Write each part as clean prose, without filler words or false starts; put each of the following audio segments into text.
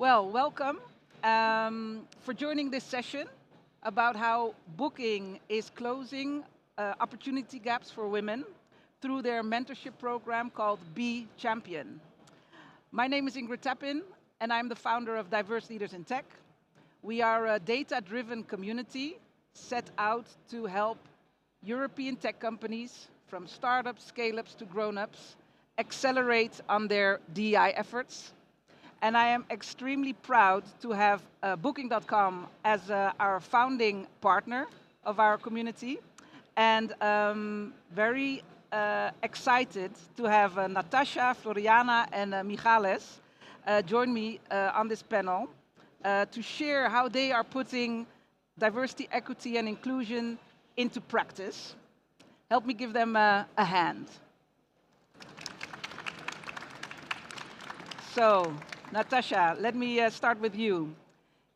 Well, welcome for joining this session about how booking is closing opportunity gaps for women through their mentorship program called B.Champion. My name is Ingrid Tappin, and I'm the founder of Diverse Leaders in Tech. We are a data-driven community set out to help European tech companies, from startups, scale-ups to grown-ups, accelerate on their DEI efforts. And I am extremely proud to have Booking.com as our founding partner of our community, and very excited to have Natasha, Floriana, and Michales join me on this panel to share how they are putting diversity, equity, and inclusion into practice. Help me give them a hand. So, Natasha, let me start with you.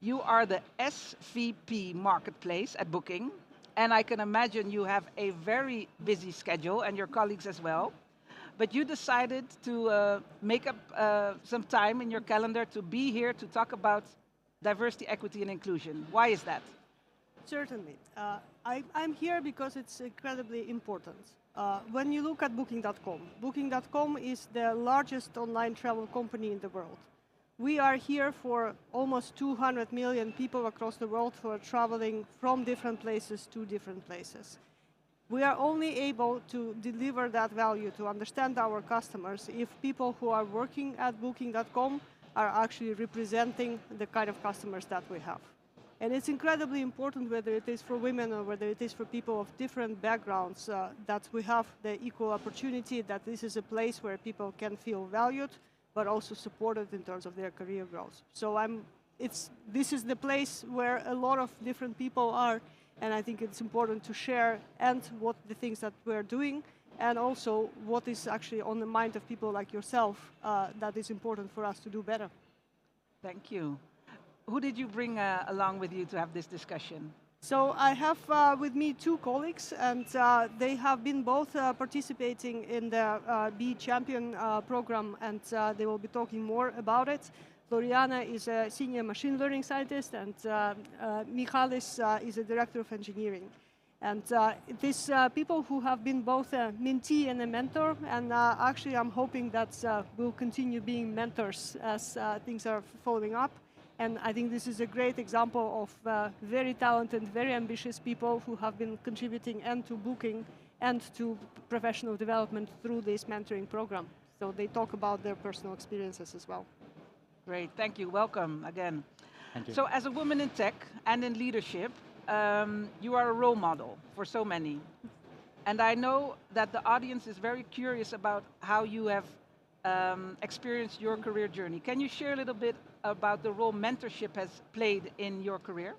You are the SVP Marketplace at Booking, and I can imagine you have a very busy schedule, and your colleagues as well. But you decided to make up some time in your calendar to be here to talk about diversity, equity, and inclusion. Why is that? Certainly. I'm here because it's incredibly important. When you look at Booking.com, Booking.com is the largest online travel company in the world. We are here for almost 200 million people across the world who are traveling from different places to different places. We are only able to deliver that value, to understand our customers, if people who are working at Booking.com are actually representing the kind of customers that we have. And it's incredibly important, whether it is for women or whether it is for people of different backgrounds, that we have the equal opportunity, that this is a place where people can feel valued, but also supported in terms of their career growth. So this is the place where a lot of different people are, and I think it's important to share and what the things that we're doing, and also what is actually on the mind of people like yourself that is important for us to do better. Thank you. Who did you bring along with you to have this discussion? So I have with me two colleagues, and they have been both participating in the B.Champion program, and they will be talking more about it. Floriana is a senior machine learning scientist, and Michalis is a director of engineering. And these people who have been both a mentee and a mentor, and actually I'm hoping that we'll continue being mentors as things are following up. And I think this is a great example of very talented, very ambitious people who have been contributing and to Booking and to professional development through this mentoring program. So they talk about their personal experiences as well. Great, thank you. Welcome again. Thank you. So as a woman in tech and in leadership, you are a role model for so many. And I know that the audience is very curious about how you have experienced your career journey. Can you share a little bit about the role mentorship has played in your career?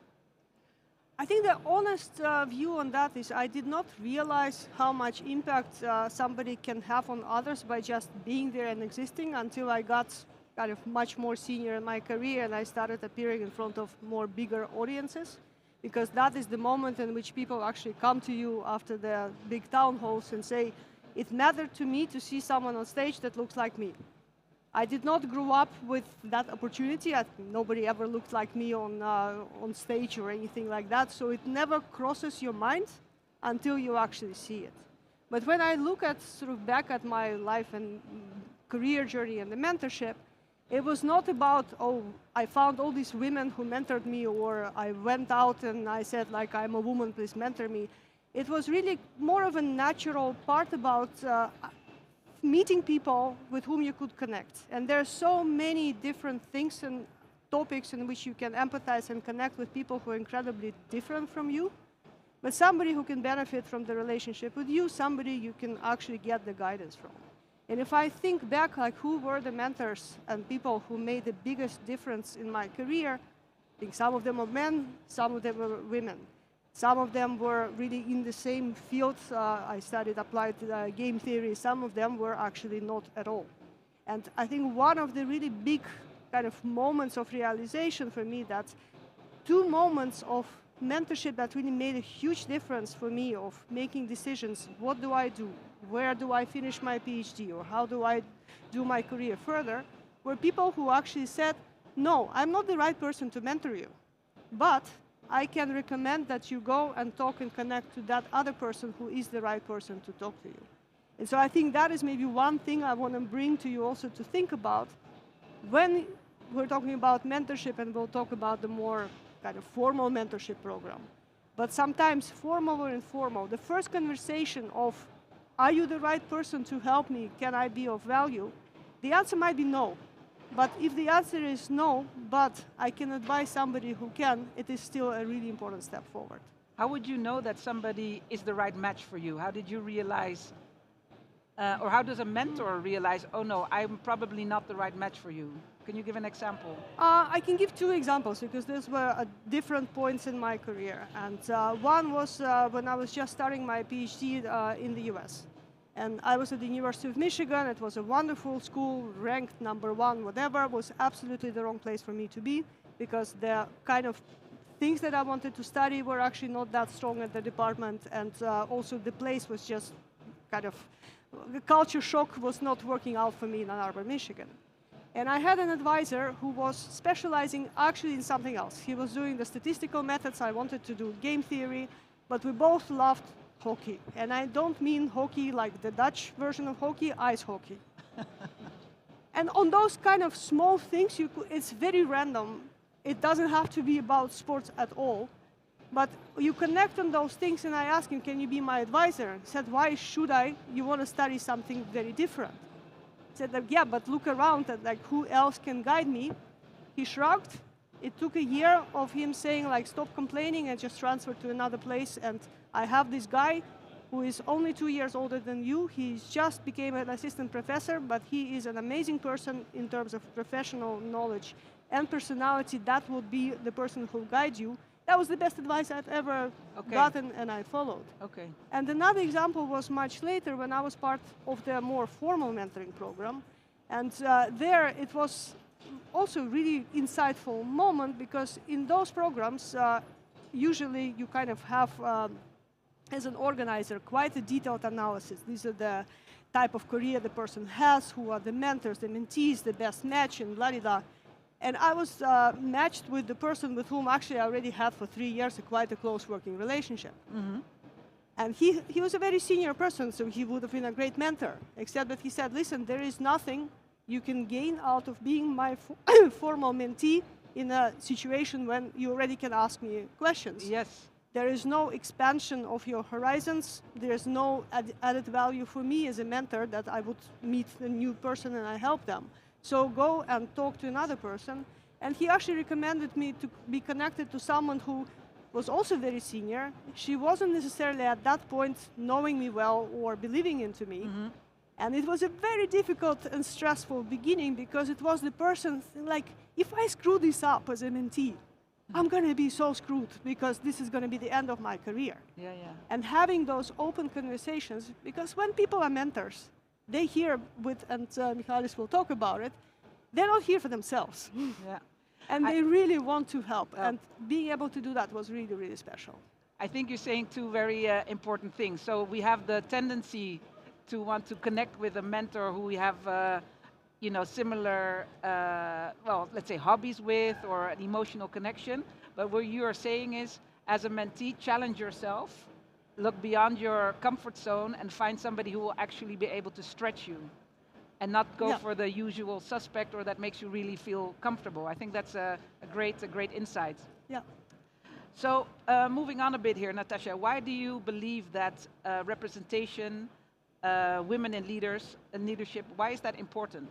I think the honest view on that is I did not realize how much impact somebody can have on others by just being there and existing until I got kind of much more senior in my career and I started appearing in front of more bigger audiences, because that is the moment in which people actually come to you after the big town halls and say, it mattered to me to see someone on stage that looks like me. I did not grow up with that opportunity. Nobody ever looked like me on stage or anything like that, so it never crosses your mind until you actually see it. But when I look at sort of back at my life and career journey and the mentorship, it was not about, oh, I found all these women who mentored me, or I went out and I said, like, I'm a woman, please mentor me. It was really more of a natural part about meeting people with whom you could connect. And there are so many different things and topics in which you can empathize and connect with people who are incredibly different from you. But somebody who can benefit from the relationship with you, somebody you can actually get the guidance from. And if I think back, like, who were the mentors and people who made the biggest difference in my career, I think some of them were men, some of them were women. Some of them were really in the same field. I studied applied game theory. Some of them were actually not at all. And I think one of the really big kind of moments of realization for me, that two moments of mentorship that really made a huge difference for me of making decisions. What do I do? Where do I finish my PhD? Or how do I do my career further? Were people who actually said, no, I'm not the right person to mentor you, but I can recommend that you go and talk and connect to that other person who is the right person to talk to you. And so I think that is maybe one thing I want to bring to you also to think about when we're talking about mentorship, and we'll talk about the more kind of formal mentorship program. But sometimes formal or informal, the first conversation of, are you the right person to help me? Can I be of value? The answer might be no. But if the answer is no, but I can advise somebody who can, it is still a really important step forward. How would you know that somebody is the right match for you? How did you realize, or how does a mentor realize, oh no, I'm probably not the right match for you? Can you give an example? I can give two examples because those were at different points in my career. And one was when I was just starting my PhD in the US. And I was at the University of Michigan. It was a wonderful school, ranked #1, whatever. It was absolutely the wrong place for me to be because the kind of things that I wanted to study were actually not that strong at the department. And also the place was just kind of, the culture shock was not working out for me in Ann Arbor, Michigan. And I had an advisor who was specializing actually in something else. He was doing the statistical methods. I wanted to do game theory, but we both loved hockey. And I don't mean hockey like the Dutch version of hockey, ice hockey. And on those kind of small things, it's very random. It doesn't have to be about sports at all. But you connect on those things, and I asked him, can you be my advisor? He said, why should I? You want to study something very different. I said, yeah, but look around at like who else can guide me. He shrugged. It took a year of him saying like, stop complaining and just transfer to another place. And I have this guy who is only 2 years older than you. He just became an assistant professor, but he is an amazing person in terms of professional knowledge and personality. That would be the person who will guide you. That was the best advice I've ever gotten, and I followed. Okay. And another example was much later when I was part of the more formal mentoring program. And there it was also a really insightful moment because in those programs, usually you kind of have, as an organizer, quite a detailed analysis. These are the type of career the person has, who are the mentors, the mentees, the best match, and blah-de-da. And I was matched with the person with whom actually I already had for 3 years quite a close working relationship. Mm-hmm. And he was a very senior person, so he would have been a great mentor, except that he said, listen, there is nothing you can gain out of being my formal mentee in a situation when you already can ask me questions. Yes. There is no expansion of your horizons. There is no added value for me as a mentor that I would meet a new person and I help them. So go and talk to another person. And he actually recommended me to be connected to someone who was also very senior. She wasn't necessarily at that point knowing me well or believing into me. Mm-hmm. And it was a very difficult and stressful beginning because it was the person like, if I screw this up as a mentee, I'm going to be so screwed because this is going to be the end of my career. Yeah, yeah. And having those open conversations, because when people are mentors, they hear with, and Michalis will talk about it, they're not here for themselves. Yeah. And they really want to help. And being able to do that was really, really special. I think you're saying two very important things. So we have the tendency to want to connect with a mentor who we have you know, similar, well, let's say hobbies with or an emotional connection. But what you are saying is, as a mentee, challenge yourself, look beyond your comfort zone and find somebody who will actually be able to stretch you and not go for the usual suspect or that makes you really feel comfortable. I think that's a great insight. Yeah. So moving on a bit here, Natasha, why do you believe that representation, women in leadership, why is that important?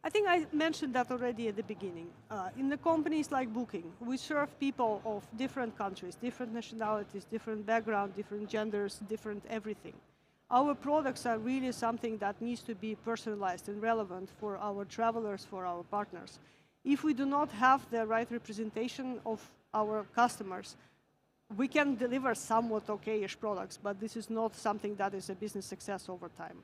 I think I mentioned that already at the beginning. In the companies like Booking, we serve people of different countries, different nationalities, different background, different genders, different everything. Our products are really something that needs to be personalized and relevant for our travelers, for our partners. If we do not have the right representation of our customers, we can deliver somewhat okay-ish products, but this is not something that is a business success over time.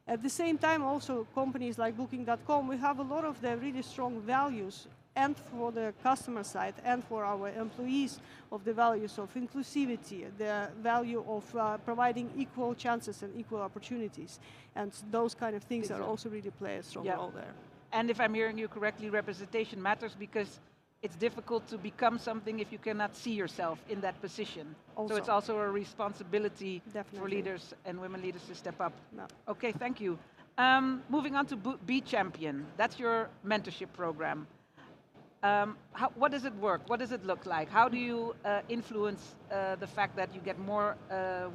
At the same time, also, companies like Booking.com, we have a lot of the really strong values, and for the customer side, and for our employees, of the values of inclusivity, the value of providing equal chances and equal opportunities. And those kind of things are also really play a strong role there. And if I'm hearing you correctly, representation matters because it's difficult to become something if you cannot see yourself in that position. Also. So it's also a responsibility for Definitely. leaders and women leaders to step up. No. Okay, thank you. Moving on to B.Champion, that's your mentorship program. What does it work? What does it look like? How do you influence the fact that you get more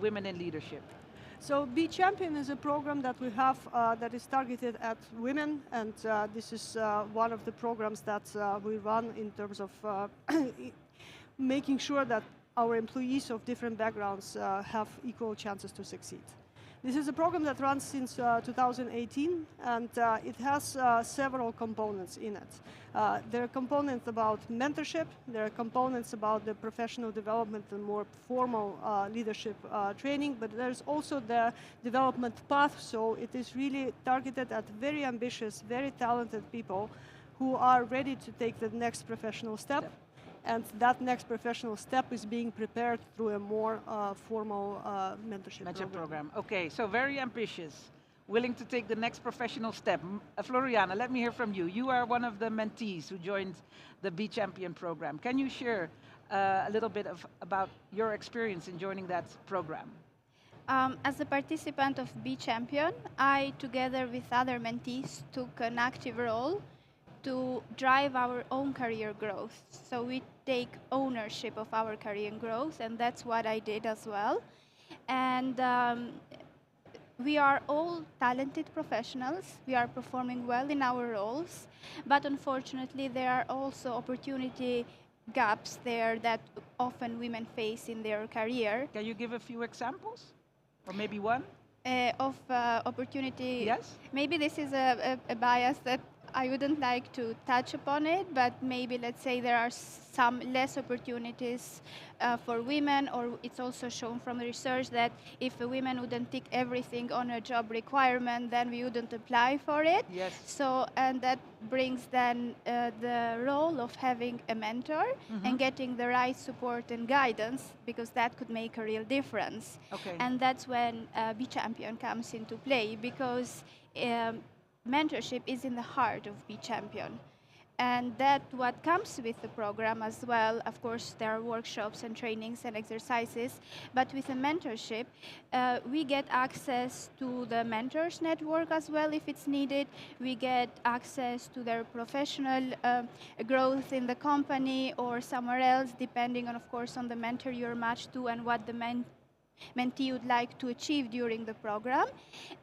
women in leadership? So B.Champion is a program that we have that is targeted at women, and this is one of the programs that we run in terms of making sure that our employees of different backgrounds have equal chances to succeed. This is a program that runs since 2018, and it has several components in it. There are components about mentorship, there are components about the professional development and more formal leadership training, but there's also the development path, so it is really targeted at very ambitious, very talented people who are ready to take the next professional step. And that next professional step is being prepared through a more formal mentorship program. Okay, so very ambitious, willing to take the next professional step. Floriana, let me hear from you. You are one of the mentees who joined the B.Champion program. Can you share a little bit about your experience in joining that program? As a participant of B.Champion, I, together with other mentees, took an active role to drive our own career growth. So we take ownership of our career growth, and that's what I did as well. And we are all talented professionals. We are performing well in our roles, but unfortunately there are also opportunity gaps there that often women face in their career. Can you give a few examples? Or maybe one? Of opportunity. Yes. Maybe this is a bias that I wouldn't like to touch upon it, but maybe let's say there are some less opportunities for women, or it's also shown from the research that if a woman wouldn't tick everything on a job requirement, then we wouldn't apply for it. Yes. So, and that brings then the role of having a mentor and getting the right support and guidance, because that could make a real difference. Okay. And that's when B.Champion comes into play, because mentorship is in the heart of B.Champion. And that what comes with the program as well. Of course, there are workshops and trainings and exercises, but with a mentorship, we get access to the mentors network as well if it's needed. We get access to their professional growth in the company or somewhere else, depending on, of course, on the mentor you're matched to and what the mentee would like to achieve during the program.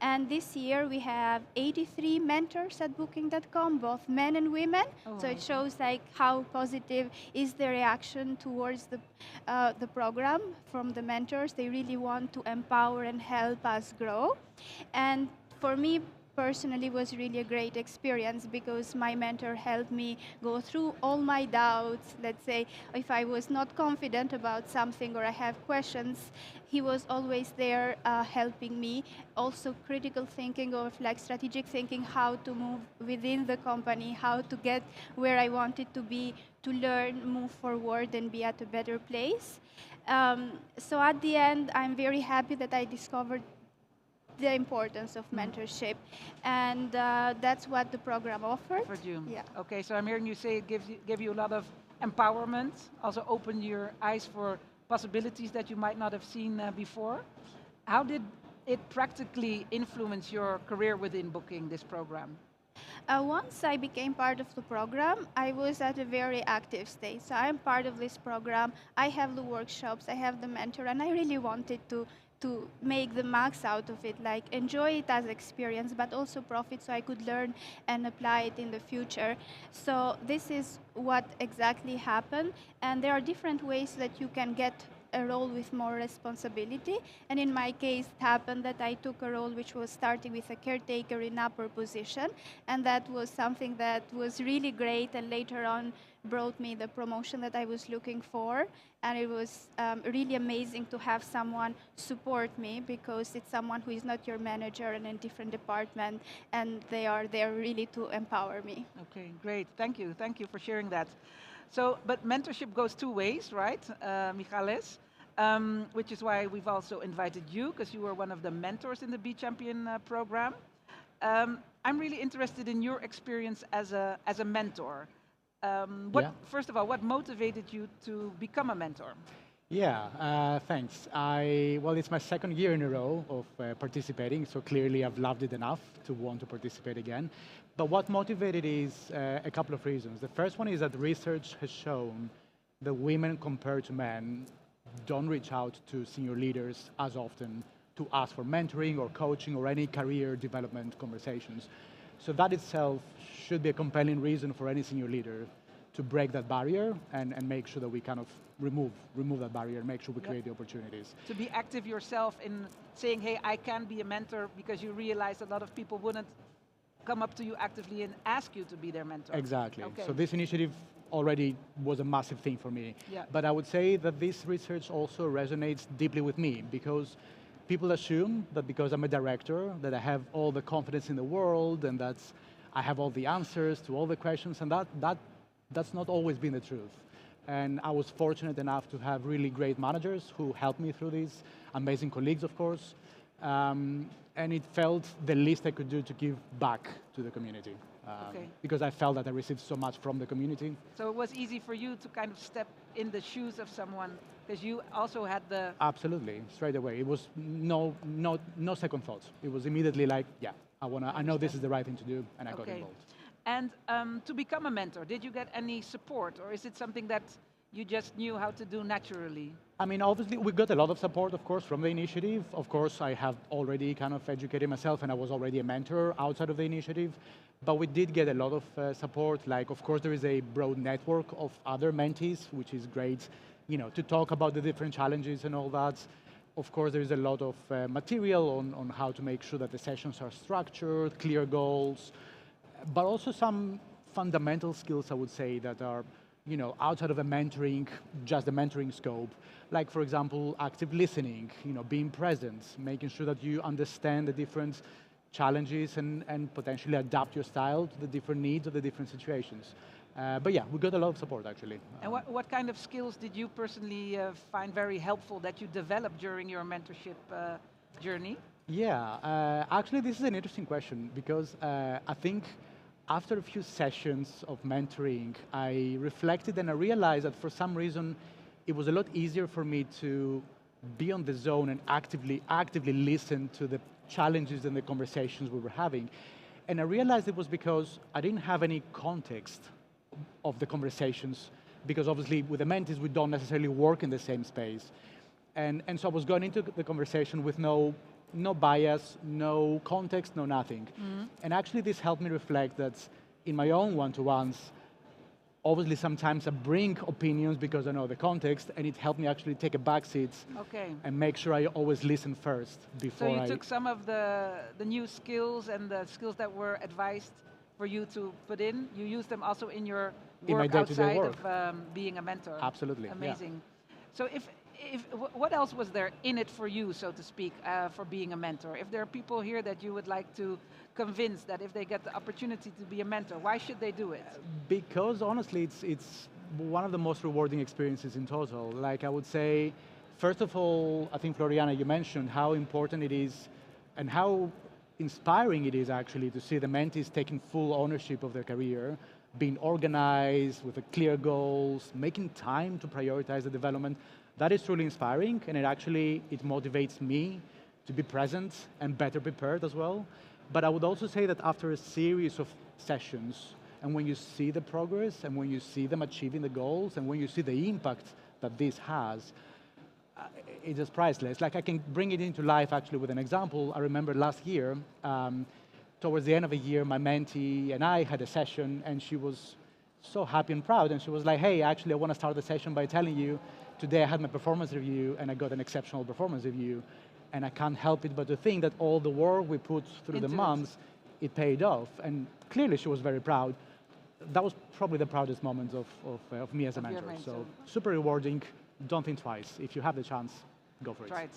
And this year we have 83 mentors at Booking.com, both men and women. Oh. So it shows like how positive is the reaction towards the program from the mentors. They really want to empower and help us grow. And for me personally, was really a great experience, because my mentor helped me go through all my doubts. Let's say if I was not confident about something or I have questions, he was always there helping me. Also critical thinking, or like strategic thinking, how to move within the company, how to get where I wanted to be, to learn, move forward and be at a better place. So at the end, I'm very happy that I discovered the importance of mentorship, and that's what the program offers. For you. Yeah. Okay, so I'm hearing you say it give you a lot of empowerment, also open your eyes for possibilities that you might not have seen before. How did it practically influence your career within Booking, this program? Once I became part of the program, I was at a very active stage. So I'm part of this program. I have the workshops, I have the mentor, and I really wanted to make the max out of it, like enjoy it as experience, but also profit so I could learn and apply it in the future. So this is what exactly happened. And there are different ways that you can get a role with more responsibility. And in my case, it happened that I took a role which was starting with a caretaker in upper position. And that was something that was really great, and later on brought me the promotion that I was looking for. And it was really amazing to have someone support me, because it's someone who is not your manager and in a different department, and they are there really to empower me. Okay, great. Thank you. Thank you for sharing that. So, but mentorship goes two ways, right, Michales? Which is why we've also invited you, because you were one of the mentors in the B.Champion program. I'm really interested in your experience as a mentor. Yeah. First of all, what motivated you to become a mentor? Yeah, thanks. Well, it's my second year in a row of participating, so clearly I've loved it enough to want to participate again. But what motivated is a couple of reasons. The first one is that research has shown that women compared to men don't reach out to senior leaders as often to ask for mentoring or coaching or any career development conversations. So that itself should be a compelling reason for any senior leader to break that barrier and make sure that we kind of remove that barrier and make sure we create the opportunities. To be active yourself in saying, hey, I can be a mentor, because you realize a lot of people wouldn't come up to you actively and ask you to be their mentor. Exactly. Okay. So this initiative already was a massive thing for me. Yeah. But I would say that this research also resonates deeply with me, because people assume that because I'm a director, that I have all the confidence in the world and that I have all the answers to all the questions, and that's not always been the truth. And I was fortunate enough to have really great managers who helped me through this, amazing colleagues, of course. And it felt the least I could do to give back to the community. Okay. Because I felt that I received so much from the community. So it was easy for you to kind of step in the shoes of someone, because you also had the... Absolutely, straight away. It was no second thoughts. It was immediately like, yeah, I know this is the right thing to do, and I got involved. And to become a mentor, did you get any support, or is it something that you just knew how to do naturally? I mean, obviously, we got a lot of support, of course, from the initiative. Of course, I have already kind of educated myself, and I was already a mentor outside of the initiative. But we did get a lot of support. Like, of course, there is a broad network of other mentees, which is great, you know, to talk about the different challenges and all that. Of course, there is a lot of material on how to make sure that the sessions are structured, clear goals, but also some fundamental skills, I would say, that are, you know, outside of a mentoring, just the mentoring scope. Like, for example, active listening, you know, being present, making sure that you understand the different challenges and potentially adapt your style to the different needs of the different situations. But yeah, we got a lot of support, actually. And what kind of skills did you personally find very helpful that you developed during your mentorship journey? Yeah, actually, this is an interesting question, because I think after a few sessions of mentoring, I reflected and I realized that for some reason, it was a lot easier for me to be on the zone and actively listen to the challenges and the conversations we were having. And I realized it was because I didn't have any context of the conversations, because obviously with the mentees, we don't necessarily work in the same space. And so I was going into the conversation with no bias, no context, no nothing. Mm-hmm. And actually this helped me reflect that in my own one-to-ones, obviously sometimes I bring opinions because I know the context, and it helped me actually take a back seat and make sure I always listen first before So you took some of the new skills and the skills that were advised for you to put in, you use them also in your work outside of being a mentor. Absolutely. Amazing. Yeah. So what else was there in it for you, so to speak, for being a mentor? If there are people here that you would like to convince that if they get the opportunity to be a mentor, why should they do it? Because honestly, it's one of the most rewarding experiences in total. Like, I would say, first of all, I think Floriana, you mentioned how important it is and how inspiring it is actually to see the mentees taking full ownership of their career, being organized with clear goals, making time to prioritize the development. That is truly inspiring, and it motivates me to be present and better prepared as well. But I would also say that after a series of sessions, and when you see the progress, and when you see them achieving the goals, and when you see the impact that this has, it's just priceless. Like, I can bring it into life actually with an example. I remember last year, towards the end of the year, my mentee and I had a session, and she was so happy and proud, and she was like, hey, actually I want to start the session by telling you, today I had my performance review, and I got an exceptional performance review, and I can't help it but to think that all the work we put through the months, it paid off, and clearly she was very proud. That was probably the proudest moment of me as a mentor. So super rewarding. Don't think twice. If you have the chance, go for it. Right.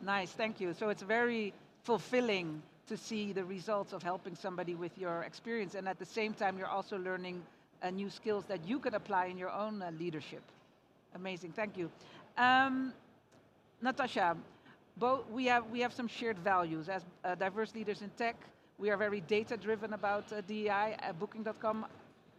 Nice, thank you. So it's very fulfilling to see the results of helping somebody with your experience, and at the same time, you're also learning new skills that you can apply in your own leadership. Amazing, thank you. Natasha, we have some shared values. As diverse leaders in tech, We are very data-driven about DEI. Booking.com,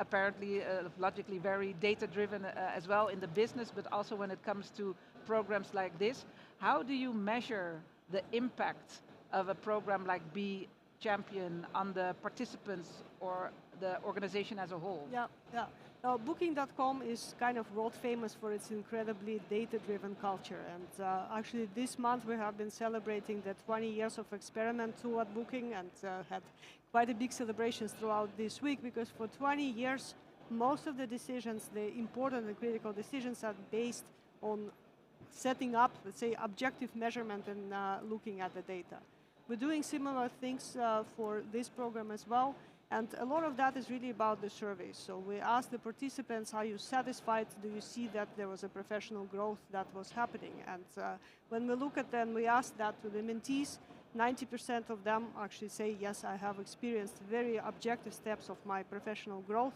apparently, logically, very data-driven as well in the business, but also when it comes to programs like this. How do you measure the impact of a program like B.Champion on the participants or the organization as a whole? Yeah, yeah. Booking.com is kind of world famous for its incredibly data-driven culture. And actually this month we have been celebrating the 20 years of experiment toward Booking, and had quite a big celebrations throughout this week, because for 20 years, most of the decisions, the important and critical decisions, are based on setting up, let's say, objective measurement and looking at the data. We're doing similar things for this program as well. And a lot of that is really about the surveys. So we asked the participants, are you satisfied? Do you see that there was a professional growth that was happening? And when we look at them, we asked that to the mentees. 90% of them actually say, yes, I have experienced very objective steps of my professional growth.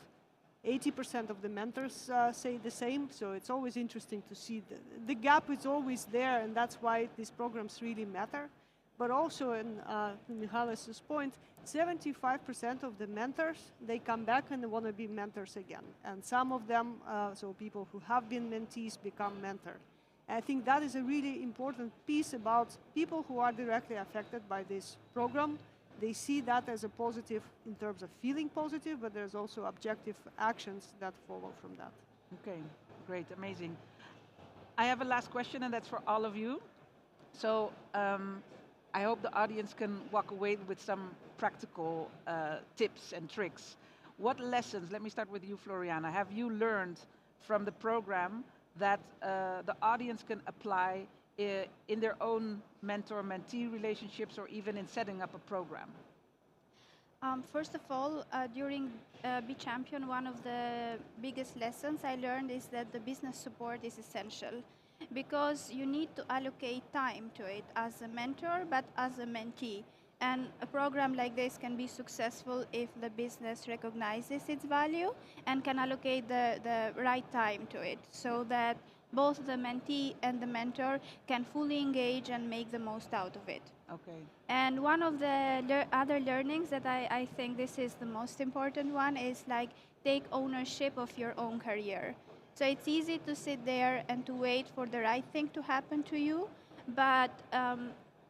80% of the mentors say the same. So it's always interesting to see the gap is always there, and that's why these programs really matter. But also, in Michalis' point, 75% of the mentors, they come back and they want to be mentors again. And some of them, so people who have been mentees, become mentored. And I think that is a really important piece about people who are directly affected by this program. They see that as a positive in terms of feeling positive, but there's also objective actions that follow from that. Okay, great, amazing. I have a last question, and that's for all of you. So I hope the audience can walk away with some practical tips and tricks. What lessons, let me start with you, Floriana, have you learned from the program that the audience can apply in their own mentor-mentee relationships, or even in setting up a program? First of all, during B.Champion, one of the biggest lessons I learned is that the business support is essential, because you need to allocate time to it as a mentor, but as a mentee. And a program like this can be successful if the business recognizes its value and can allocate the right time to it, so that both the mentee and the mentor can fully engage and make the most out of it. Okay. And one of the other learnings that I think this is the most important one is, like, take ownership of your own career. So it's easy to sit there and to wait for the right thing to happen to you, but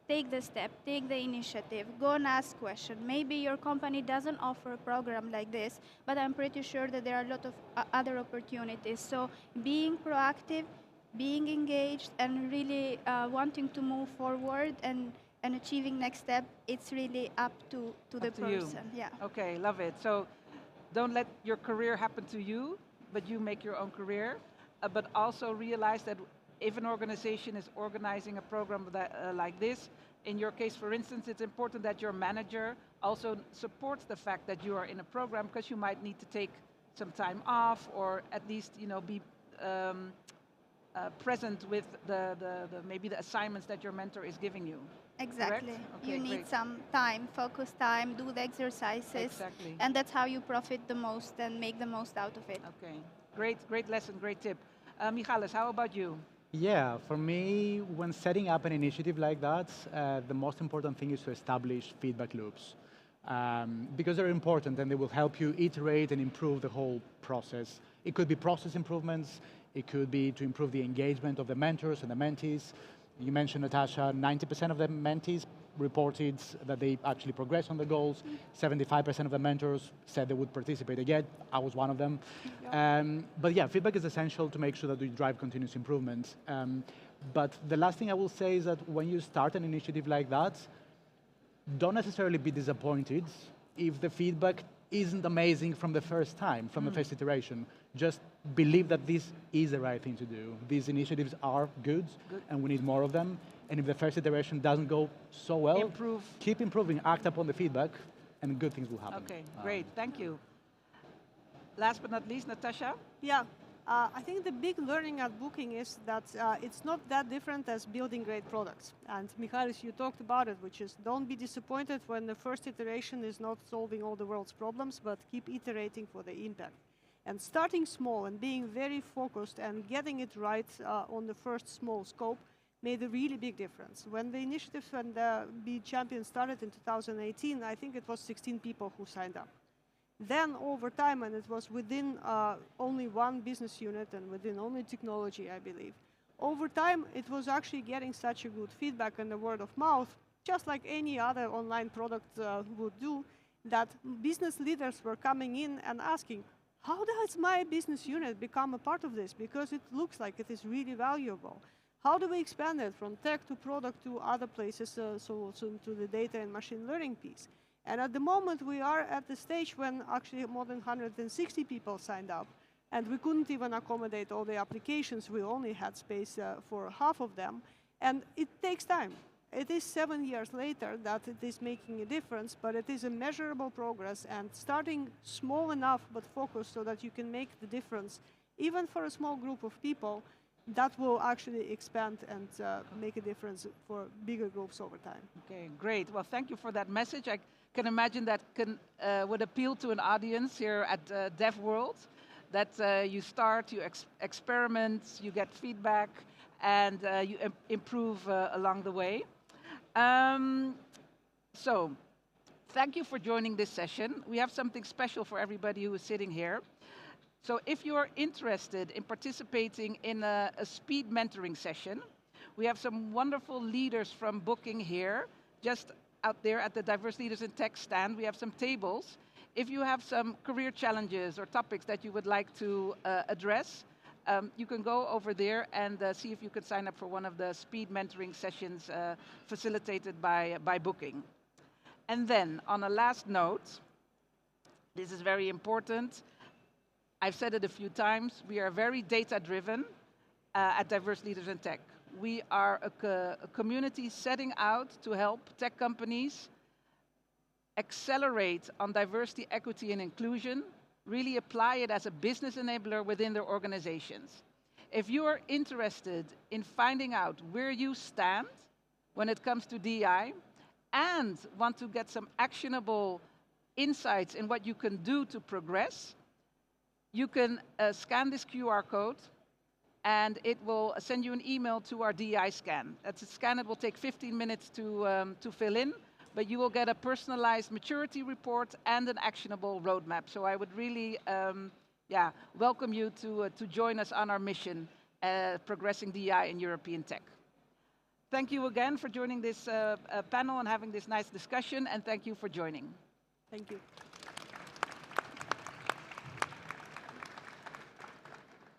take the step, take the initiative, go and ask questions. Maybe your company doesn't offer a program like this, but I'm pretty sure that there are a lot of other opportunities. So being proactive, being engaged, and really wanting to move forward and achieving next step, it's really up to the person. Yeah. Okay, love it. So don't let your career happen to you, but you make your own career. But also realize that if an organization is organizing a program that, like this, in your case, for instance, it's important that your manager also supports the fact that you are in a program, because you might need to take some time off, or at least, you know, be present with maybe the assignments that your mentor is giving you. Exactly. Okay, you need great. some time, focus time, do the exercises. Exactly. And that's how you profit the most and make the most out of it. Okay, great lesson, great tip. Michalis, how about you? Yeah, for me, when setting up an initiative like that, the most important thing is to establish feedback loops. Because they're important and they will help you iterate and improve the whole process. It could be process improvements, it could be to improve the engagement of the mentors and the mentees. You mentioned, Natasha, 90% of the mentees reported that they actually progressed on the goals. 75% of the mentors said they would participate again. I was one of them. Yeah. But yeah, feedback is essential to make sure that we drive continuous improvement. But the last thing I will say is that when you start an initiative like that, don't necessarily be disappointed if the feedback isn't amazing from the first time, from the first iteration. Just believe that this is the right thing to do. These initiatives are good, and we need more of them. And if the first iteration doesn't go so well, keep improving, act upon the feedback, and good things will happen. Okay, great, thank you. Last but not least, Natasha? Yeah, I think the big learning at Booking is that it's not that different as building great products. And Michalis, you talked about it, which is don't be disappointed when the first iteration is not solving all the world's problems, but keep iterating for the impact. And starting small and being very focused and getting it right on the first small scope made a really big difference. When the initiative and the B.Champion started in 2018, I think it was 16 people who signed up. Then over time, and it was within only one business unit and within only technology, I believe, over time, it was actually getting such a good feedback and the word of mouth, just like any other online product would do, that business leaders were coming in and asking, how does my business unit become a part of this? Because it looks like it is really valuable. How do we expand it from tech to product to other places, so to the data and machine learning piece? And at the moment, we are at the stage when actually more than 160 people signed up, and we couldn't even accommodate all the applications. We only had space for half of them, and it takes time. It is 7 years later that it is making a difference, but it is a measurable progress, and starting small enough but focused so that you can make the difference, even for a small group of people, that will actually expand and make a difference for bigger groups over time. Okay, great. Well, thank you for that message. I can imagine that would appeal to an audience here at Devworld, that you start, you experiment, you get feedback, and you improve along the way. So, thank you for joining this session. We have something special for everybody who is sitting here. So if you are interested in participating in a speed mentoring session, we have some wonderful leaders from Booking here, just out there at the Diverse Leaders in Tech stand. We have some tables. If you have some career challenges or topics that you would like to address, you can go over there and see if you could sign up for one of the speed mentoring sessions facilitated by Booking. And then, on a last note, this is very important. I've said it a few times, we are very data-driven at Diverse Leaders in Tech. We are a community setting out to help tech companies accelerate on diversity, equity, and inclusion, really apply it as a business enabler within their organizations. If you are interested in finding out where you stand when it comes to DI and want to get some actionable insights in what you can do to progress, you can scan this QR code and it will send you an email to our DI scan. That's a scan. It will take 15 minutes to fill in, but you will get a personalized maturity report and an actionable roadmap. So I would really welcome you to join us on our mission, progressing DI in European tech. Thank you again for joining this panel and having this nice discussion, and thank you for joining. Thank you.